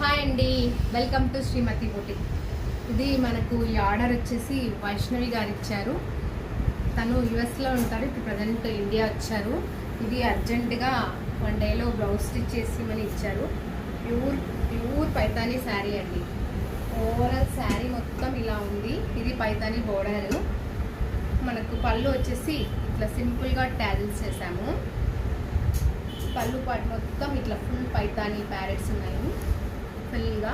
Hi అండి, welcome to Shrimati boutique. ఇది మనకు ఈ ఆర్డర్ వచ్చేసి వైష్ణవి గారు ఇచ్చారు. తను యుఎస్లో ఉంటారు, ఇప్పుడు ప్రజెంట్ ఇండియా వచ్చారు. ఇది అర్జెంటుగా 1 డేలో బ్లౌజ్ స్టిచ్ చేసి మని ఇచ్చారు. ప్యూర్ పైతానీ శారీ అండి. ఓవరాల్ శారీ మొత్తం ఇలా ఉంది. ఇది పైతానీ బోర్డర్. మనకు పళ్ళు వచ్చేసి ఇట్లా సింపుల్గా ట్యాజిల్స్ చేసాము. పళ్ళు పాటు మొత్తం ఇట్లా ఫుల్ పైతానీ ప్యారెట్స్ ఉన్నాయి ఫుల్గా.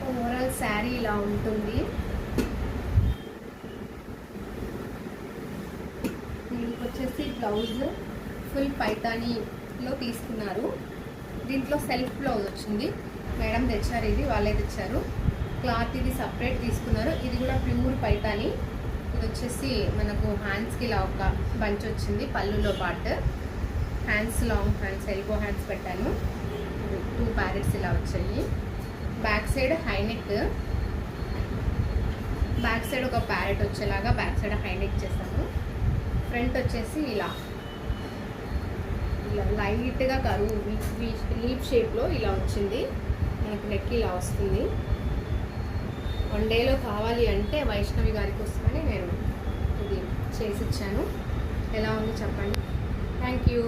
ఓవరాల్ శారీ ఇలా ఉంటుంది. దీనికి వచ్చేసి బ్లౌజ్ ఫుల్ పైతానీలో తీసుకున్నారు. దీంట్లో సెల్ఫ్ బ్లౌజ్ వచ్చింది. మేడం తెచ్చారు, ఇది వాళ్ళే తెచ్చారు. క్లాత్ ఇది సపరేట్ తీసుకున్నారు. ఇది కూడా ప్యూర్ పైతానీ. ఇది వచ్చేసి మనకు హ్యాండ్స్కి ఇలా ఒక బంచ్ వచ్చింది పళ్ళులో పాటు. Hands long hands, elbow hands పెట్టాను. 2 ప్యారెట్స్ ఇలా వచ్చాయి. Back side high neck, back side ఒక ప్యారెట్ వచ్చేలాగా బ్యాక్ సైడ్ హైనెక్ చేశాను. ఫ్రంట్ వచ్చేసి ఇలా లైట్గా కరువు లీఫ్ షేప్లో ఇలా వచ్చింది. మనకు నెక్ ఇలా వస్తుంది. 1 డేలో కావాలి అంటే వైష్ణవి గారి కోసమని నేను ఇది చేసి ఇచ్చాను. ఎలా ఉంది చెప్పండి. Thank you.